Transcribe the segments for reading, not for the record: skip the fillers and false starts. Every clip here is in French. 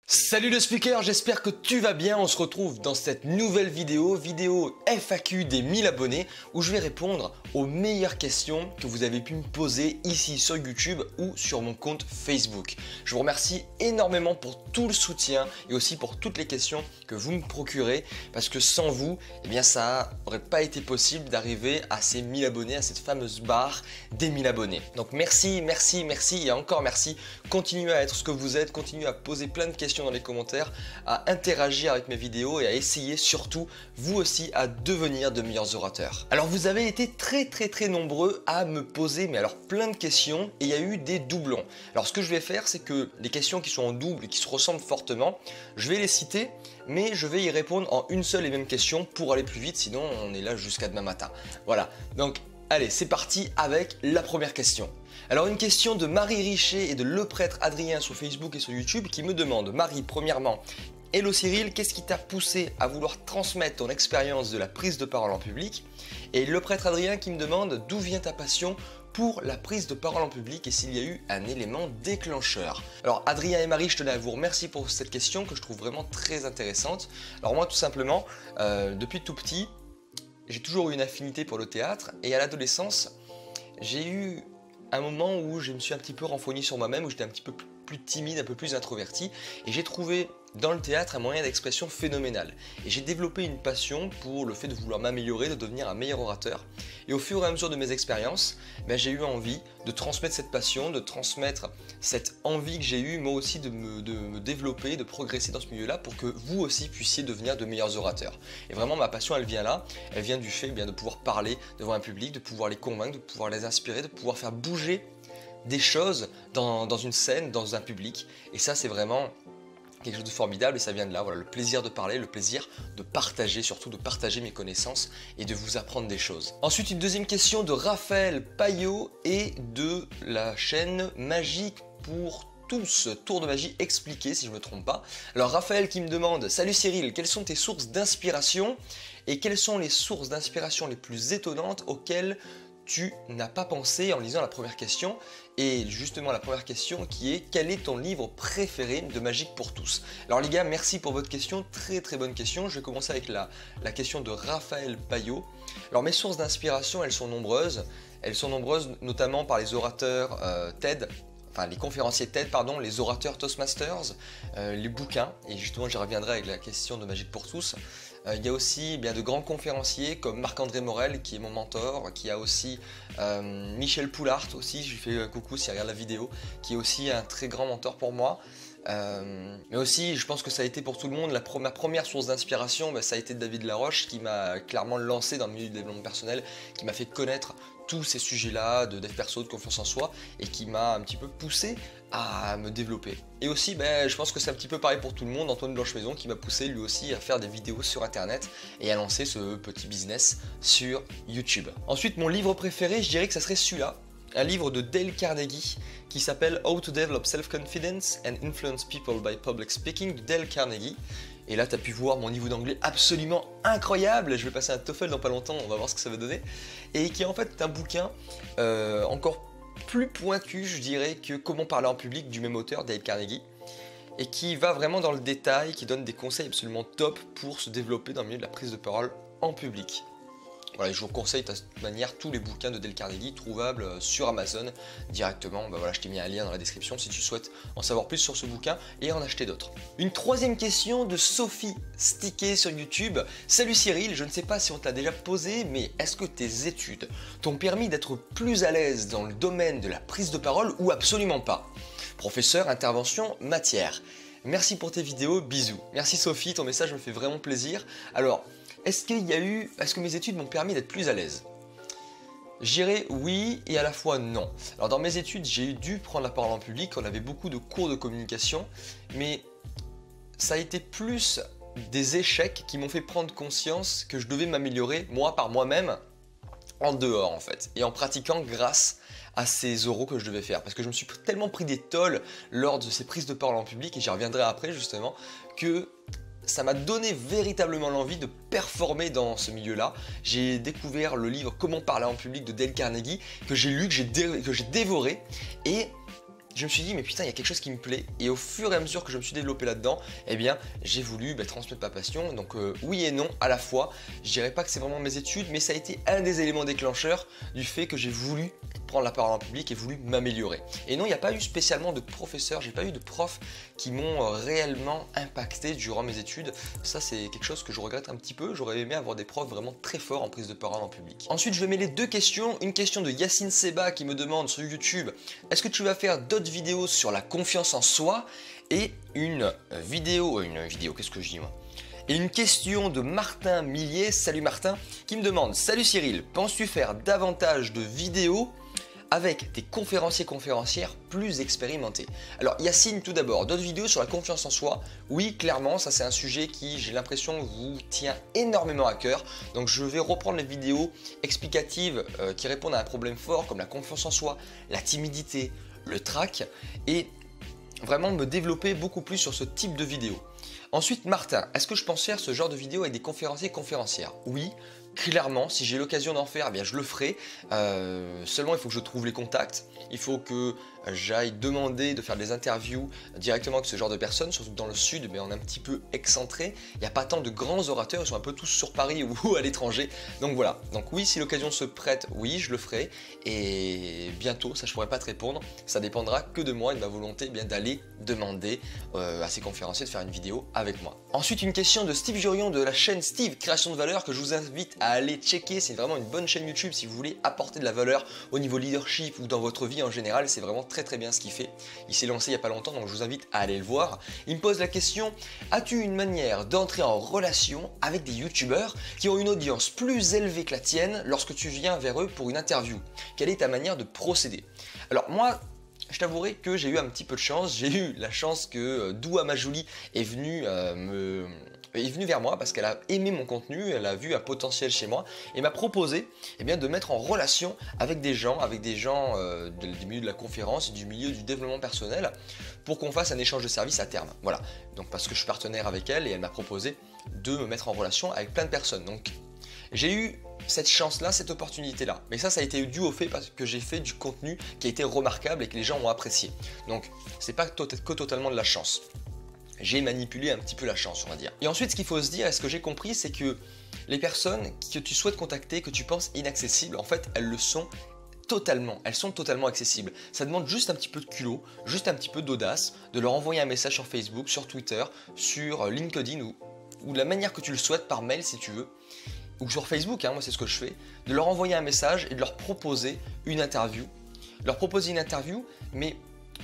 Salut le speaker, j'espère que tu vas bien. On se retrouve dans cette nouvelle vidéo FAQ des 1000 abonnés où je vais répondre aux meilleures questions que vous avez pu me poser ici sur YouTube ou sur mon compte Facebook. Je vous remercie énormément pour tout le soutien et aussi pour toutes les questions que vous me procurez parce que sans vous, eh bien ça n'aurait pas été possible d'arriver à ces 1000 abonnés, à cette fameuse barre des 1000 abonnés. Donc merci et encore merci. Continuez à être ce que vous êtes, continuez à poser plein de questions dans les commentaires, à interagir avec mes vidéos et à essayer surtout vous aussi à devenir de meilleurs orateurs. Alors vous avez été très nombreux à me poser plein de questions et il y a eu des doublons. Alors ce que je vais faire, c'est que les questions qui sont en double et qui se ressemblent fortement, je vais les citer mais je vais y répondre en une seule et même question pour aller plus vite, sinon on est là jusqu'à demain matin. Voilà, donc allez, c'est parti avec la première question. Alors une question de Marie Richer et de Le Prêtre Adrien sur Facebook et sur YouTube qui me demande: Marie, premièrement, hello Cyril, qu'est-ce qui t'a poussé à vouloir transmettre ton expérience de la prise de parole en public? Et Le Prêtre Adrien qui me demande d'où vient ta passion pour la prise de parole en public et s'il y a eu un élément déclencheur. Alors Adrien et Marie, je tenais à vous remercier pour cette question que je trouve vraiment très intéressante. Alors moi tout simplement, depuis tout petit, j'ai toujours eu une affinité pour le théâtre et à l'adolescence, j'ai eu un moment où je me suis un petit peu renfrogné sur moi-même, où j'étais un petit peu plus timide, un peu plus introverti et j'ai trouvé dans le théâtre un moyen d'expression phénoménal. Et j'ai développé une passion pour le fait de vouloir m'améliorer, de devenir un meilleur orateur. Et au fur et à mesure de mes expériences, j'ai eu envie de transmettre cette passion, de transmettre cette envie que j'ai eue moi aussi de me développer, de progresser dans ce milieu-là pour que vous aussi puissiez devenir de meilleurs orateurs. Et vraiment ma passion elle vient là, elle vient du fait de pouvoir parler devant un public, de pouvoir les convaincre, de pouvoir les inspirer, de pouvoir faire bouger des choses dans une scène, dans un public. Et ça c'est vraiment quelque chose de formidable et ça vient de là, voilà, le plaisir de parler, le plaisir de partager, surtout de partager mes connaissances et de vous apprendre des choses. Ensuite, une deuxième question de Raphaël Payot et de la chaîne Magique pour tous, Tour de magie expliqué si je ne me trompe pas. Alors Raphaël qui me demande: salut Cyril, quelles sont tes sources d'inspiration et quelles sont les sources d'inspiration les plus étonnantes auxquelles tu n'as pas pensé en lisant la première question? Et justement la première question qui est: quel est ton livre préféré de Magique pour tous? Alors les gars, merci pour votre question, très bonne question. Je vais commencer avec la question de Raphaël Payot. Alors mes sources d'inspiration, elles sont nombreuses notamment par les orateurs TED, enfin les conférenciers TED, pardon, les orateurs Toastmasters, les bouquins, et justement j'y reviendrai avec la question de Magique pour tous. Il y a aussi de grands conférenciers comme Marc-André Morel qui est mon mentor, qui a aussi Michel Poulart aussi, je lui fais coucou s'il regarde la vidéo, qui est aussi un très grand mentor pour moi. Mais aussi je pense que ça a été pour tout le monde, ma première source d'inspiration, ça a été David Laroche qui m'a clairement lancé dans le milieu du développement personnel, qui m'a fait connaître tous ces sujets-là de dev perso, de confiance en soi et qui m'a un petit peu poussé à me développer. Et aussi je pense que c'est un petit peu pareil pour tout le monde, Antoine Blanche-Maison qui m'a poussé lui aussi à faire des vidéos sur internet et à lancer ce petit business sur YouTube. Ensuite mon livre préféré, je dirais que ça serait celui-là, un livre de Dale Carnegie qui s'appelle How to Develop Self-Confidence and Influence People by Public Speaking de Dale Carnegie. Et là tu as pu voir mon niveau d'anglais absolument incroyable, je vais passer un TOEFL dans pas longtemps, on va voir ce que ça va donner. Et qui est en fait un bouquin encore plus pointu, je dirais, que Comment parler en public du même auteur, Dale Carnegie. Et qui va vraiment dans le détail, qui donne des conseils absolument top pour se développer dans le milieu de la prise de parole en public. Voilà, je vous conseille de toute manière tous les bouquins de Dale Carnegie trouvables sur Amazon directement. Voilà, je t'ai mis un lien dans la description si tu souhaites en savoir plus sur ce bouquin et en acheter d'autres. Une troisième question de Sophie Stické sur YouTube. Salut Cyril, je ne sais pas si on te l'a déjà posé, mais est-ce que tes études t'ont permis d'être plus à l'aise dans le domaine de la prise de parole ou absolument pas? Professeur, intervention, matière. Merci pour tes vidéos, bisous. Merci Sophie, ton message me fait vraiment plaisir. Alors, est-ce que mes études m'ont permis d'être plus à l'aise? Je dirais oui et à la fois non. Alors dans mes études, j'ai dû prendre la parole en public, on avait beaucoup de cours de communication, mais ça a été plus des échecs qui m'ont fait prendre conscience que je devais m'améliorer moi par moi-même en dehors en fait, et en pratiquant grâce à ces oraux que je devais faire. Parce que je me suis tellement pris des tolls lors de ces prises de parole en public, et j'y reviendrai après justement, que ça m'a donné véritablement l'envie de performer dans ce milieu-là. J'ai découvert le livre Comment parler en public de Dale Carnegie, que j'ai lu, que j'ai dévoré, et je me suis dit mais putain il y a quelque chose qui me plaît et au fur et à mesure que je me suis développé là-dedans, eh bien j'ai voulu transmettre ma passion. Donc oui et non à la fois. Je dirais pas que c'est vraiment mes études, mais ça a été un des éléments déclencheurs du fait que j'ai voulu prendre la parole en public et voulu m'améliorer. Et non, il n'y a pas eu spécialement de professeurs, j'ai pas eu de profs qui m'ont réellement impacté durant mes études. Ça c'est quelque chose que je regrette un petit peu. J'aurais aimé avoir des profs vraiment très forts en prise de parole en public. Ensuite je vais mêler deux questions. Une question de Yacine Seba qui me demande sur YouTube: est-ce que tu vas faire d'autres vidéos sur la confiance en soi? Et une vidéo, qu'est-ce que je dis moi? Et une question de Martin Millier, salut Martin, qui me demande: salut Cyril, penses-tu faire davantage de vidéos avec des conférencières plus expérimentés? Alors Yacine, tout d'abord, d'autres vidéos sur la confiance en soi. Oui, clairement, ça c'est un sujet qui, j'ai l'impression, vous tient énormément à cœur. Donc je vais reprendre les vidéos explicatives qui répondent à un problème fort comme la confiance en soi, la timidité, le trac, et vraiment me développer beaucoup plus sur ce type de vidéo. Ensuite, Martin, est-ce que je pense faire ce genre de vidéo avec des conférencières? Oui, clairement, si j'ai l'occasion d'en faire, eh bien je le ferai. Seulement, il faut que je trouve les contacts. Il faut que j'aille demander de faire des interviews directement avec ce genre de personnes, surtout dans le sud, mais on est un petit peu excentré. Il n'y a pas tant de grands orateurs, ils sont un peu tous sur Paris ou à l'étranger. Donc voilà, donc oui, si l'occasion se prête, oui, je le ferai. Et bientôt, ça je pourrais pas te répondre, ça dépendra que de moi et de ma volonté d'aller demander à ces conférenciers de faire une vidéo avec moi. Ensuite, une question de Steve Jurion de la chaîne Steve Création de Valeur que je vous invite à aller checker. C'est vraiment une bonne chaîne YouTube si vous voulez apporter de la valeur au niveau leadership ou dans votre vie en général. C'est vraiment très bien ce qu'il fait. Il s'est lancé il n'y a pas longtemps, donc je vous invite à aller le voir. Il me pose la question: as-tu une manière d'entrer en relation avec des youtubeurs qui ont une audience plus élevée que la tienne lorsque tu viens vers eux pour une interview? Quelle est ta manière de procéder? Alors moi, je t'avouerai que j'ai eu un petit peu de chance. J'ai eu la chance que Doua Majouli est venue vers moi parce qu'elle a aimé mon contenu, elle a vu un potentiel chez moi et m'a proposé de mettre en relation avec des gens du milieu de la conférence et du milieu du développement personnel pour qu'on fasse un échange de services à terme. Voilà, donc parce que je suis partenaire avec elle et elle m'a proposé de me mettre en relation avec plein de personnes. Donc j'ai eu cette chance-là, cette opportunité-là. Mais ça a été dû au fait que j'ai fait du contenu qui a été remarquable et que les gens ont apprécié. Donc c'est pas que totalement de la chance. J'ai manipulé un petit peu la chance, on va dire. Et ensuite, ce qu'il faut se dire, et ce que j'ai compris, c'est que les personnes que tu souhaites contacter, que tu penses inaccessibles, en fait, elles le sont totalement. Elles sont totalement accessibles. Ça demande juste un petit peu de culot, juste un petit peu d'audace, de leur envoyer un message sur Facebook, sur Twitter, sur LinkedIn ou de la manière que tu le souhaites, par mail si tu veux, ou sur Facebook, moi c'est ce que je fais, de leur envoyer un message et de leur proposer une interview. Mais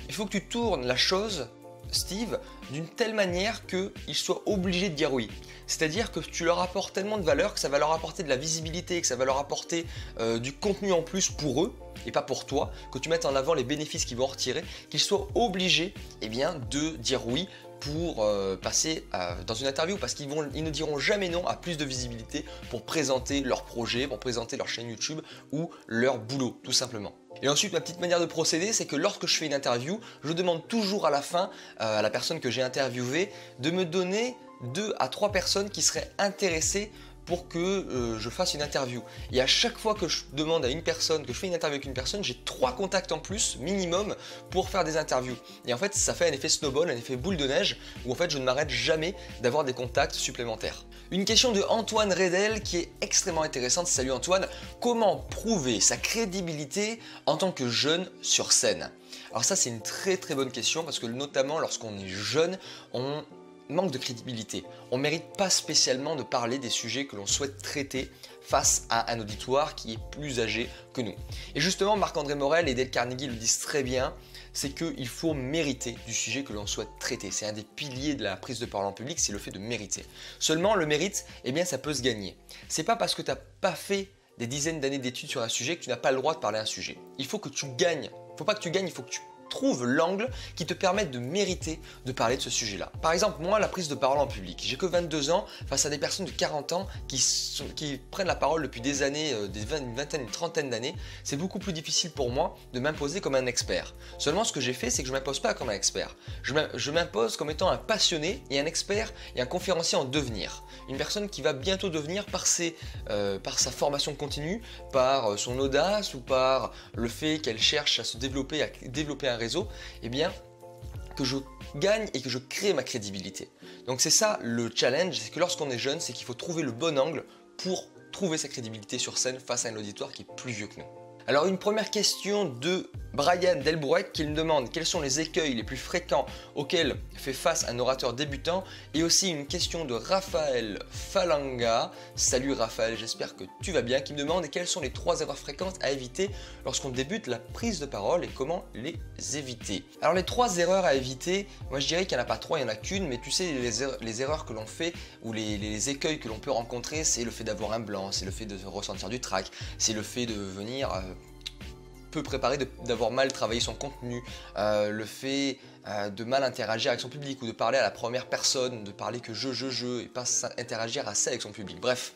il faut que tu tournes la chose, Steve, d'une telle manière qu'ils soient obligés de dire oui. C'est-à-dire que tu leur apportes tellement de valeur que ça va leur apporter de la visibilité, que ça va leur apporter du contenu en plus pour eux et pas pour toi, que tu mettes en avant les bénéfices qu'ils vont en retirer, qu'ils soient obligés de dire oui pour passer dans une interview, parce qu'ils ne diront jamais non à plus de visibilité pour présenter leur projet, pour présenter leur chaîne YouTube ou leur boulot, tout simplement. Et ensuite, ma petite manière de procéder, c'est que lorsque je fais une interview, je demande toujours à la fin à la personne que j'ai interviewée de me donner 2 à 3 personnes qui seraient intéressées pour que je fasse une interview. Et à chaque fois que je demande à une personne, que je fais une interview avec une personne, j'ai 3 contacts en plus minimum pour faire des interviews. Et en fait, ça fait un effet snowball, un effet boule de neige, où en fait je ne m'arrête jamais d'avoir des contacts supplémentaires. Une question de Antoine Redel qui est extrêmement intéressante. Salut Antoine, comment prouver sa crédibilité en tant que jeune sur scène? Alors ça c'est une très bonne question parce que notamment lorsqu'on est jeune, on manque de crédibilité. On ne mérite pas spécialement de parler des sujets que l'on souhaite traiter face à un auditoire qui est plus âgé que nous. Et justement, Marc-André Morel et Dale Carnegie le disent très bien, c'est qu'il faut mériter du sujet que l'on souhaite traiter. C'est un des piliers de la prise de parole en public, c'est le fait de mériter. Seulement, le mérite, ça peut se gagner. C'est pas parce que tu n'as pas fait des dizaines d'années d'études sur un sujet que tu n'as pas le droit de parler d'un sujet. Il faut que tu gagnes. Il ne faut pas que tu gagnes, il faut que tu trouve l'angle qui te permette de mériter de parler de ce sujet-là. Par exemple, moi, la prise de parole en public, j'ai que 22 ans face à des personnes de 40 ans qui prennent la parole depuis des années, une vingtaine, une trentaine d'années. C'est beaucoup plus difficile pour moi de m'imposer comme un expert. Seulement, ce que j'ai fait, c'est que je ne m'impose pas comme un expert. Je m'impose comme étant un passionné et un expert et un conférencier en devenir. Une personne qui va bientôt devenir par sa formation continue, par son audace ou par le fait qu'elle cherche à se développer, à développer un réseau, eh bien que je gagne et que je crée ma crédibilité. Donc c'est ça le challenge, c'est que lorsqu'on est jeune, c'est qu'il faut trouver le bon angle pour trouver sa crédibilité sur scène face à un auditoire qui est plus vieux que nous. Alors une première question de Brian Delbrouec qui me demande quels sont les écueils les plus fréquents auxquels fait face un orateur débutant, et aussi une question de Raphaël Falanga, salut Raphaël, j'espère que tu vas bien, qui me demande quelles sont les 3 erreurs fréquentes à éviter lorsqu'on débute la prise de parole et comment les éviter. Alors les 3 erreurs à éviter, moi je dirais qu'il n'y en a pas 3, il n'y en a qu'une, mais tu sais les erreurs que l'on fait ou les écueils que l'on peut rencontrer, c'est le fait d'avoir un blanc, c'est le fait de ressentir du trac, c'est le fait de venir peu préparé, d'avoir mal travaillé son contenu, le fait de mal interagir avec son public ou de parler à la première personne, de parler que je et pas interagir assez avec son public. Bref,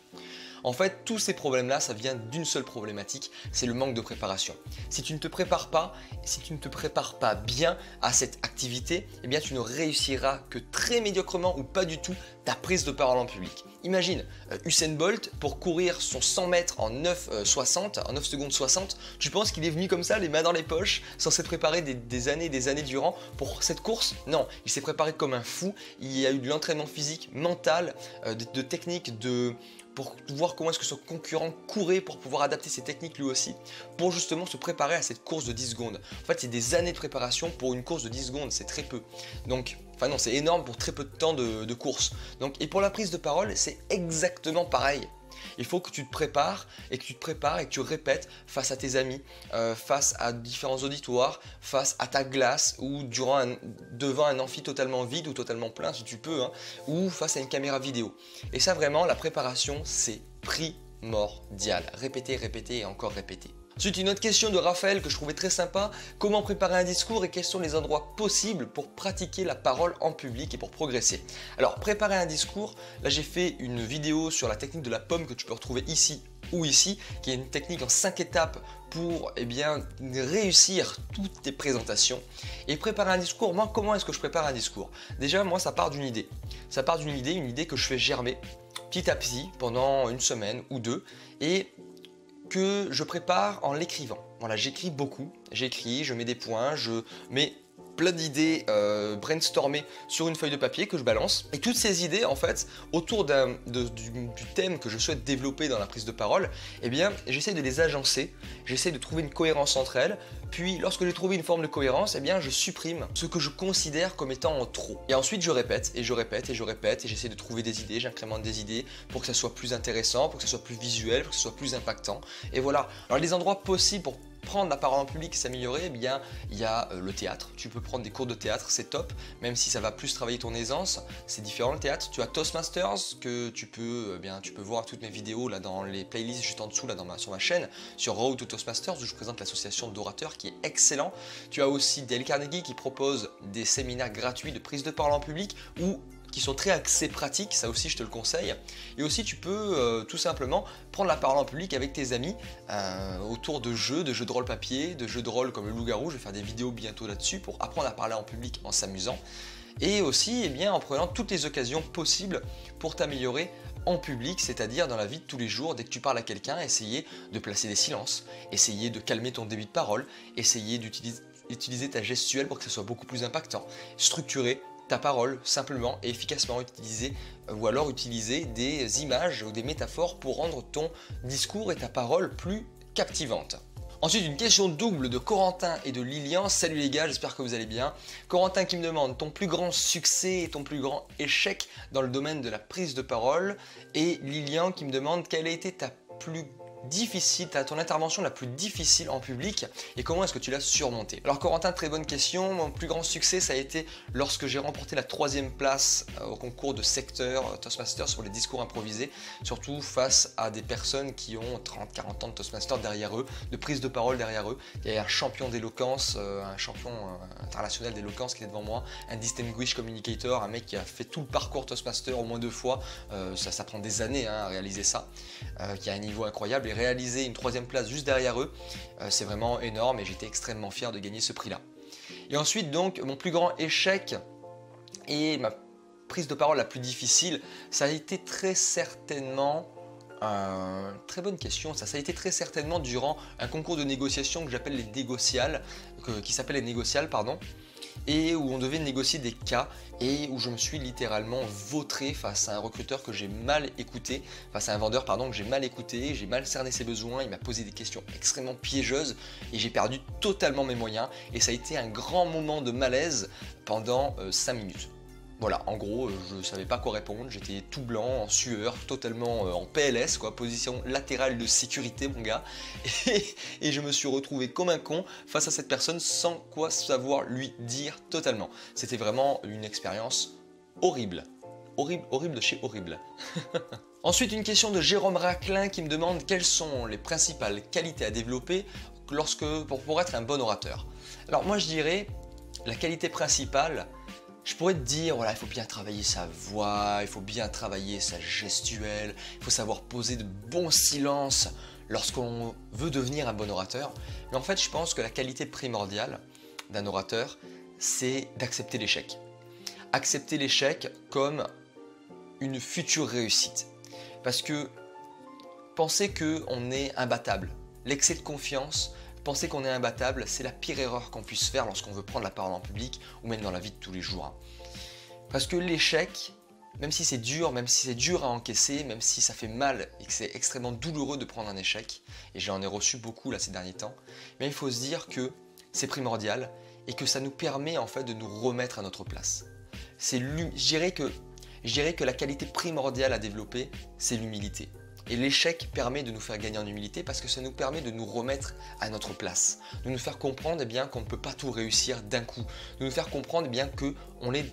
en fait, tous ces problèmes-là, ça vient d'une seule problématique, c'est le manque de préparation. Si tu ne te prépares pas, si tu ne te prépares pas bien à cette activité, eh bien tu ne réussiras que très médiocrement ou pas du tout ta prise de parole en public. Imagine Usain Bolt pour courir son 100 mètres en 9 secondes 60, tu penses qu'il est venu comme ça, les mains dans les poches, sans s'être préparé des années et des années durant pour cette course? Non, il s'est préparé comme un fou, il y a eu de l'entraînement physique, mental, de techniques, pour voir comment est-ce que son concurrent courait pour pouvoir adapter ses techniques lui aussi, pour justement se préparer à cette course de 10 secondes. En fait, c'est des années de préparation pour une course de 10 secondes, c'est très peu. Donc, enfin non, c'est énorme pour très peu de temps de course. Donc, et pour la prise de parole, c'est exactement pareil. Il faut que tu te prépares et que tu répètes face à tes amis, face à différents auditoires, face à ta glace ou devant un amphi totalement vide ou totalement plein si tu peux, hein, ou face à une caméra vidéo. Et ça vraiment, la préparation, c'est primordial. Répéter, répéter et encore répéter. Ensuite, une autre question de Raphaël que je trouvais très sympa. Comment préparer un discours et quels sont les endroits possibles pour pratiquer la parole en public et pour progresser? Alors, préparer un discours, là j'ai fait une vidéo sur la technique de la pomme que tu peux retrouver ici ou ici, qui est une technique en 5 étapes pour réussir toutes tes présentations. Et préparer un discours, moi comment est-ce que je prépare un discours? Déjà, moi ça part d'une idée. Ça part d'une idée que je fais germer petit à petit pendant une semaine ou deux, et que je prépare en l'écrivant. Voilà, j'écris beaucoup, je mets des points, je mets plein d'idées brainstormées sur une feuille de papier que je balance. Et toutes ces idées, en fait, autour du thème que je souhaite développer dans la prise de parole, eh bien, j'essaie de les agencer, j'essaie de trouver une cohérence entre elles. Puis, lorsque j'ai trouvé une forme de cohérence, eh bien, je supprime ce que je considère comme étant en trop. Et ensuite, je répète, et j'essaie de trouver des idées, j'incrémente des idées pour que ça soit plus intéressant, pour que ça soit plus visuel, pour que ça soit plus impactant. Et voilà. Alors, les endroits possibles pour prendre la parole en public et s'améliorer, eh bien, il y a le théâtre. Tu peux prendre des cours de théâtre, c'est top, même si ça va plus travailler ton aisance, c'est différent le théâtre. Tu as Toastmasters que tu peux voir toutes mes vidéos là dans les playlists juste en dessous là sur ma chaîne, sur Road to Toastmasters où je présente l'association d'orateurs qui est excellent. Tu as aussi Dale Carnegie qui propose des séminaires gratuits de prise de parole en public ou qui sont très axés pratiques, ça aussi je te le conseille. Et aussi tu peux tout simplement prendre la parole en public avec tes amis autour de jeux de rôle papier, de jeux de rôle comme le loup-garou. Je vais faire des vidéos bientôt là-dessus pour apprendre à parler en public en s'amusant. Et aussi eh bien, en prenant toutes les occasions possibles pour t'améliorer en public, c'est-à-dire dans la vie de tous les jours. Dès que tu parles à quelqu'un, essayer de placer des silences, essayer de calmer ton débit de parole, essayer d'utiliser ta gestuelle pour que ça soit beaucoup plus impactant, structurer ta parole simplement et efficacement, utiliser des images ou des métaphores pour rendre ton discours et ta parole plus captivantes. Ensuite, une question double de Corentin et de Lilian. Salut les gars, j'espère que vous allez bien. Corentin qui me demande ton plus grand succès et ton plus grand échec dans le domaine de la prise de parole, et Lilian qui me demande quelle a été ton intervention la plus difficile en public et comment est-ce que tu l'as surmontée. Alors Corentin, très bonne question. Mon plus grand succès, ça a été lorsque j'ai remporté la 3e place au concours de secteur Toastmasters sur les discours improvisés, surtout face à des personnes qui ont 30-40 ans de Toastmasters derrière eux, de prise de parole derrière eux. Il y a un champion d'éloquence, un champion international d'éloquence qui est devant moi, un distinguished communicator, un mec qui a fait tout le parcours Toastmaster au moins 2 fois, ça prend des années à réaliser ça, qui a un niveau incroyable. Et réaliser une 3e place juste derrière eux, c'est vraiment énorme et j'étais extrêmement fier de gagner ce prix-là. Et ensuite donc mon plus grand échec et ma prise de parole la plus difficile, ça a été très certainement Très bonne question. Ça a été très certainement durant un concours de négociation que j'appelle les négociales, qui s'appelle les négociales, pardon, et où on devait négocier des cas et où je me suis littéralement vautré face à un recruteur que j'ai mal écouté, face à un vendeur pardon que j'ai mal écouté, j'ai mal cerné ses besoins, il m'a posé des questions extrêmement piégeuses et j'ai perdu totalement mes moyens et ça a été un grand moment de malaise pendant 5 minutes. Voilà, en gros, je ne savais pas quoi répondre, j'étais tout blanc, en totalement en PLS, quoi, position latérale de sécurité, mon gars, et je me suis retrouvé comme un con face à cette personne sans quoi savoir lui dire totalement. C'était vraiment une expérience horrible. Horrible de chez horrible. Ensuite, une question de Jérôme Raclin qui me demande quelles sont les principales qualités à développer pour être un bon orateur. Alors moi je dirais, la qualité principale, je pourrais te dire, voilà, il faut bien travailler sa voix, il faut bien travailler sa gestuelle, il faut savoir poser de bons silences lorsqu'on veut devenir un bon orateur. Mais en fait, je pense que la qualité primordiale d'un orateur, c'est d'accepter l'échec. Accepter l'échec comme une future réussite. Parce que penser qu'on est imbattable, l'excès de confiance, penser qu'on est imbattable, c'est la pire erreur qu'on puisse faire lorsqu'on veut prendre la parole en public ou même dans la vie de tous les jours. Parce que l'échec, même si c'est dur à encaisser, même si ça fait mal et que c'est extrêmement douloureux de prendre un échec, et j'en ai reçu beaucoup là ces derniers temps, mais il faut se dire que c'est primordial et que ça nous permet en fait de nous remettre à notre place. Je dirais que la qualité primordiale à développer, c'est l'humilité. Et l'échec permet de nous faire gagner en humilité parce que ça nous permet de nous remettre à notre place, de nous faire comprendre qu'on ne peut pas tout réussir d'un coup, de nous faire comprendre qu'on n'est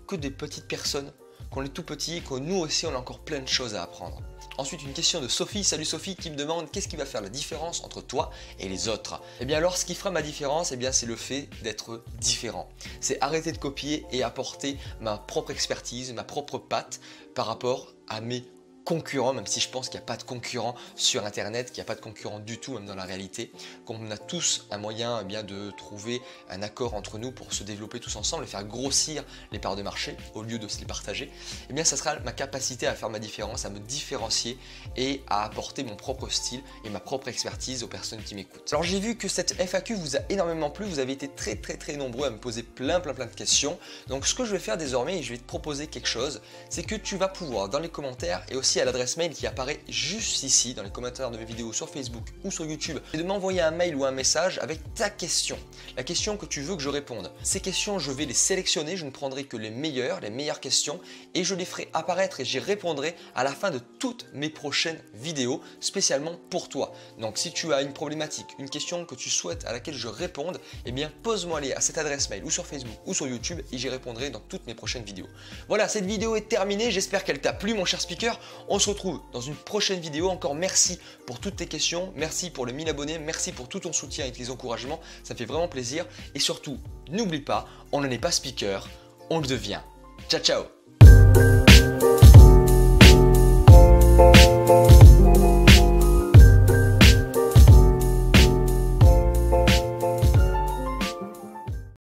que des petites personnes, qu'on est tout petit et que nous aussi on a encore plein de choses à apprendre. Ensuite, une question de Sophie. Salut Sophie, qui me demande qu'est-ce qui va faire la différence entre toi et les autres. Eh bien alors, ce qui fera ma différence, c'est le fait d'être différent. C'est arrêter de copier et apporter ma propre expertise, ma propre patte par rapport à mes concurrents, même si je pense qu'il n'y a pas de concurrents sur internet, qu'il n'y a pas de concurrents du tout même dans la réalité, qu'on a tous un moyen de trouver un accord entre nous pour se développer tous ensemble et faire grossir les parts de marché au lieu de se les partager, eh bien ça sera ma capacité à faire ma différence, à me différencier et à apporter mon propre style et ma propre expertise aux personnes qui m'écoutent. Alors j'ai vu que cette FAQ vous a énormément plu, vous avez été très nombreux à me poser plein de questions, donc ce que je vais faire désormais, et je vais te proposer quelque chose, c'est que tu vas pouvoir dans les commentaires et aussi à l'adresse mail qui apparaît juste ici dans les commentaires de mes vidéos sur Facebook ou sur YouTube, et de m'envoyer un mail ou un message avec ta question, la question que tu veux que je réponde. Ces questions, je vais les sélectionner, je ne prendrai que les meilleures questions et je les ferai apparaître et j'y répondrai à la fin de toutes mes prochaines vidéos spécialement pour toi. Donc si tu as une problématique, une question que tu souhaites à laquelle je réponde, eh bien pose-moi les à cette adresse mail ou sur Facebook ou sur YouTube et j'y répondrai dans toutes mes prochaines vidéos. Voilà, cette vidéo est terminée, j'espère qu'elle t'a plu mon cher speaker. On se retrouve dans une prochaine vidéo. Encore merci pour toutes tes questions, merci pour les 1000 abonnés, merci pour tout ton soutien et tes encouragements, ça me fait vraiment plaisir. Et surtout, n'oublie pas, on n'en est pas speaker, on le devient. Ciao ciao.